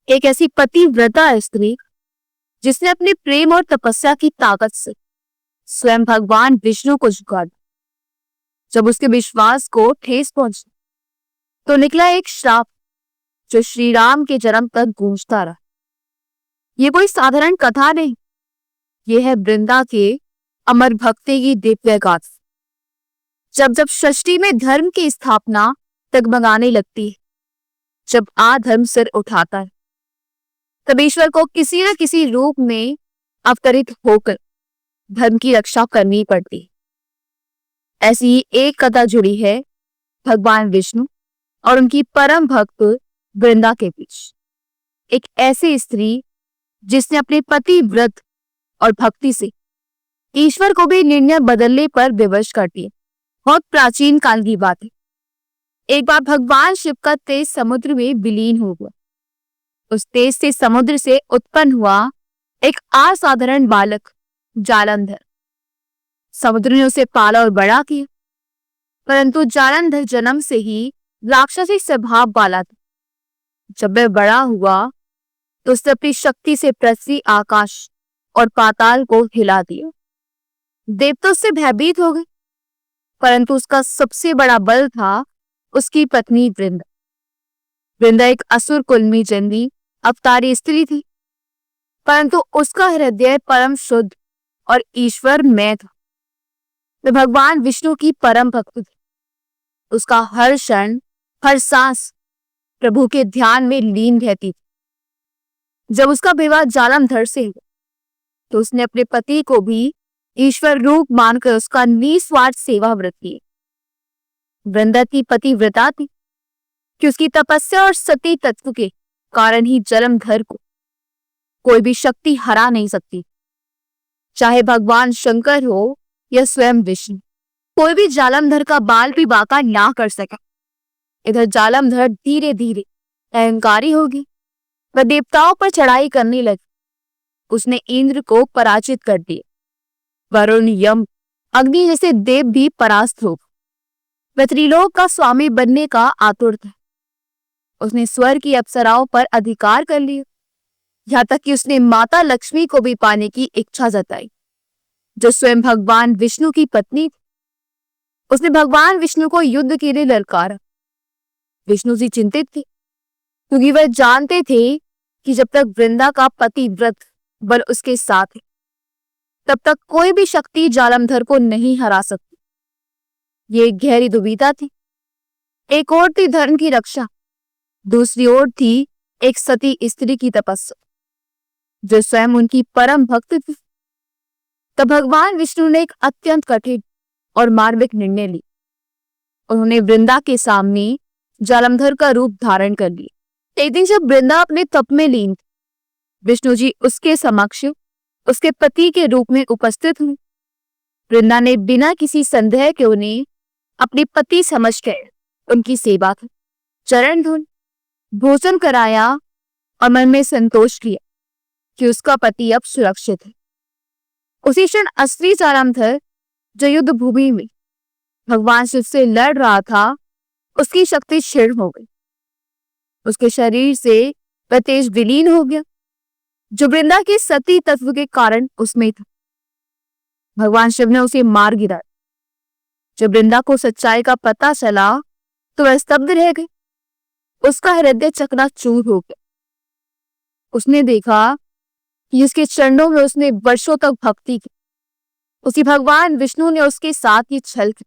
एक ऐसी पतिव्रता स्त्री जिसने अपने प्रेम और तपस्या की ताकत से स्वयं भगवान विष्णु को झुका दिया। जब उसके विश्वास को ठेस पहुंची तो निकला एक श्राप जो श्री राम के जन्म तक गूंजता रहा। ये कोई साधारण कथा नहीं, ये है वृंदा के अमर भक्ति की दिव्य गाथा। जब जब सृष्टि में धर्म की स्थापना डगमगाने लगती है, जब अधर्म सिर उठाता है, तब ईश्वर को किसी न किसी रूप में अवतरित होकर धर्म की रक्षा करनी पड़ती है। ऐसी ही एक कथा जुड़ी है भगवान विष्णु और उनकी परम भक्त वृंदा के बीच। एक ऐसी स्त्री जिसने अपने पति व्रत और भक्ति से ईश्वर को भी निर्णय बदलने पर विवश कर दिया। बहुत प्राचीन काल की बात है। एक बार भगवान शिव का तेज समुद्र में विलीन हो गया। उस तेज से समुद्र से उत्पन्न हुआ एक असाधारण बालक जालंधर। समुद्र ने उसे पाला और बड़ा किया, परंतु जालंधर जन्म से ही राक्षसी स्वभाव वाला था। जब वह बड़ा हुआ तो उसने अपनी शक्ति से पृथ्वी, आकाश और पाताल को हिला दिया। देवता उससे भयभीत हो गए, परंतु उसका सबसे बड़ा बल था उसकी पत्नी वृंदा। वृंदा एक असुर कुल में जन्मी अवतारी स्त्री थी, परंतु उसका हृदय परम शुद्ध और ईश्वरमय था। वह भगवान विष्णु की परम भक्त थी। उसका हर क्षण, हर सांस प्रभु के ध्यान में लीन रहती थी। जब उसका विवाह जालंधर से हुआ तो उसने अपने पति को भी ईश्वर रूप मानकर उसका निस्वार्थ सेवा व्रत किए। वृंदा की पतिव्रता थी कि उसकी तपस्या और सती तत्व के कारण ही जालंधर को कोई भी शक्ति हरा नहीं सकती, चाहे भगवान शंकर हो या स्वयं विष्णु। कोई भी जालंधर का बाल भी बांका ना कर सका। इधर जालंधर धीरे धीरे अहंकारी होगी, वह देवताओं पर चढ़ाई करने लगी। उसने इंद्र को पराजित कर दिया। वरुण, यम, अग्नि जैसे देव भी परास्त हो। वह त्रिलोक का स्वामी बनने का आतुर था। उसने स्वर्ग की अप्सराओं पर अधिकार कर लिया, यहाँ तक कि उसने माता लक्ष्मी को भी पाने की इच्छा जताई, जो स्वयं भगवान विष्णु की पत्नी थी। उसने भगवान विष्णु को युद्ध के लिए ललकारा। विष्णु जी चिंतित थे, क्योंकि वह जानते थे कि जब तक वृंदा का पति व्रत बल उसके साथ है, तब तक कोई भी शक्ति जालंधर को नहीं हरा सकती। ये एक गहरी दुविधा थी। एक ओर थी धर्म की रक्षा, दूसरी ओर थी एक सती स्त्री की तपस्या, जो स्वयं उनकी परम भक्त थी। तब भगवान विष्णु ने एक अत्यंत कठिन और मार्मिक निर्णय लिया। उन्होंने वृंदा के सामने जालंधर का रूप धारण कर लिया। एक दिन जब वृंदा अपने तप में लीन थी, विष्णु जी उसके समक्ष उसके पति के रूप में उपस्थित हुए। वृंदा ने बिना किसी संदेह के उन्हें अपने पति समझकर उनकी सेवा की, चरण धोए, भोजन कराया और मन में संतोष किया कि उसका पति अब सुरक्षित है। उसी क्षण असली जालंधर, जो युद्ध भूमि में भगवान शिव से लड़ रहा था, उसकी शक्ति क्षीण हो गई। उसके शरीर से वह तेज विलीन हो गया, जो वृंदा के सती तत्व के कारण उसमें था। भगवान शिव ने उसे मार गिराया। जब वृंदा को सच्चाई का पता चला तो वह स्तब्ध रह गई। उसका हृदय चकनाचूर हो गया। उसने देखा कि उसके चरणों में उसने वर्षों तक भक्ति की, उसी भगवान विष्णु ने उसके साथ ही छल की।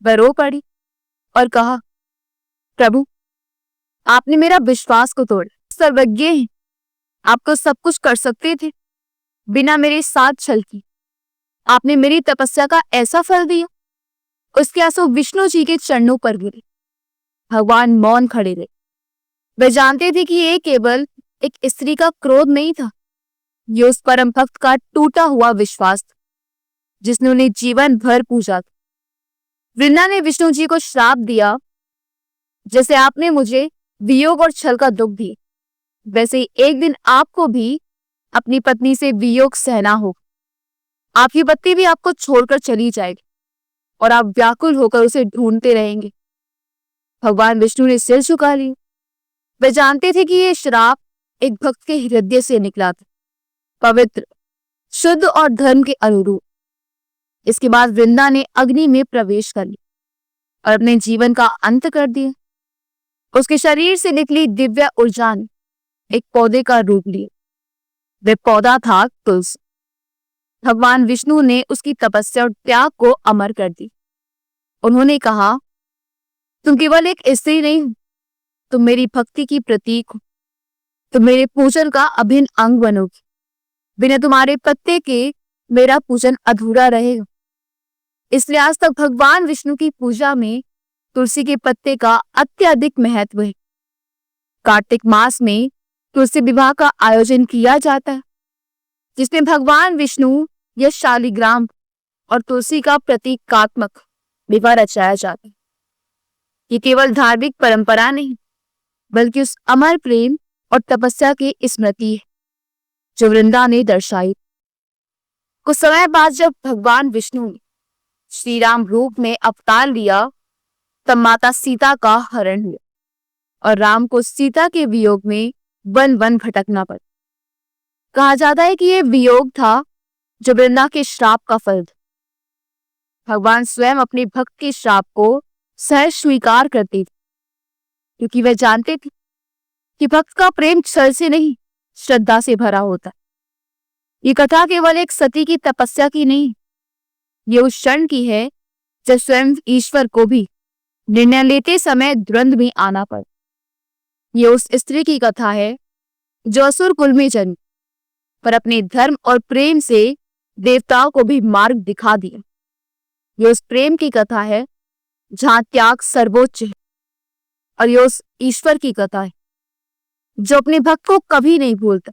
वह रो पड़ी और कहा, प्रभु, आपने मेरा विश्वास को तोड़ा। सर्वज्ञ हैं, आप तो सब कुछ कर सकते थे, बिना मेरे साथ छल की आपने मेरी तपस्या का ऐसा फल दिया। उसके आंसू विष्णु जी के चरणों पर गिरे। भगवान मौन खड़े रहे। वे जानते थे कि ये केवल एक स्त्री का क्रोध नहीं था, ये उस परम भक्त का टूटा हुआ विश्वास था, जिसने उन्हें जीवन भर पूजा था। वृंदा ने विष्णु जी को श्राप दिया, जैसे आपने मुझे वियोग और छल का दुख दिया, वैसे ही एक दिन आपको भी अपनी पत्नी से वियोग सहना होगा। आपकी पत्नी भी आपको छोड़कर चली जाएगी और आप व्याकुल होकर उसे ढूंढते रहेंगे। भगवान विष्णु ने सिर झुका लिया। वे जानते थे कि ये श्राप एक भक्त के हृदय से निकला था, पवित्र, शुद्ध और धर्म के अनुरूप। इसके बाद वृंदा ने अग्नि में प्रवेश कर लिया और अपने जीवन का अंत कर दिया। उसके शरीर से निकली दिव्य ऊर्जा ने एक पौधे का रूप लिया। वह पौधा था तुलसी। भगवान विष्णु ने उसकी तपस्या और त्याग को अमर कर दी। उन्होंने कहा, तुम केवल एक स्त्री नहीं हो, तुम मेरी भक्ति की प्रतीक हो। तुम मेरे पूजन का अभिन्न अंग बनोगी। बिना तुम्हारे पत्ते के मेरा पूजन अधूरा रहेगा। इसलिए आज तक भगवान विष्णु की पूजा में तुलसी के पत्ते का अत्यधिक महत्व है। कार्तिक मास में तुलसी विवाह का आयोजन किया जाता है, जिसमें भगवान विष्णु या शालिग्राम और तुलसी का प्रतीकात्मक विवाह रचाया जाता है। ये केवल धार्मिक परंपरा नहीं, बल्कि उस अमर प्रेम और तपस्या की स्मृति है जो वृंदा ने दर्शाई। कुछ समय बाद जब भगवान विष्णु ने श्री राम रूप में अवतार लिया, तब माता सीता का हरण हुआ और राम को सीता के वियोग में वन वन भटकना पड़ा। कहा जाता है कि यह वियोग था जो वृंदा के श्राप का फल था। भगवान स्वयं अपने भक्त के श्राप को सहज स्वीकार करते थे, क्योंकि वह जानते थे कि भक्त का प्रेम छल से नहीं, श्रद्धा से भरा होता। ये कथा केवल एक सती की तपस्या की नहीं, ये उस क्षण की है जब स्वयं ईश्वर को भी निर्णय लेते समय द्वंद्व में आना पड़ा। ये उस स्त्री की कथा है जो असुर कुल में जन्मी, पर अपने धर्म और प्रेम से देवताओं को भी मार्ग दिखा दिया। ये उस प्रेम की कथा है जहां त्याग सर्वोच्च है, और ये उस ईश्वर की कथा है जो अपने भक्त को कभी नहीं भूलता।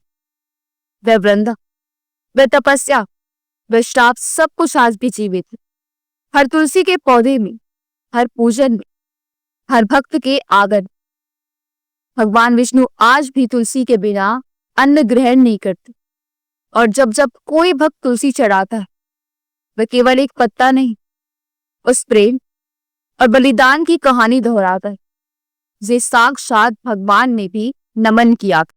वह वृंदा, वह तपस्या, वह श्राप, सब कुछ आज भी जीवित है। हर तुलसी के पौधे में, हर पूजन में, हर भक्त के आगन। भगवान विष्णु आज भी तुलसी के बिना अन्न ग्रहण नहीं करते, और जब जब कोई भक्त तुलसी चढ़ाता है, वह केवल एक पत्ता नहीं, उस प्रेम और बलिदान की कहानी दोहराता है, जिसे साक्षात भगवान ने भी नमन किया था।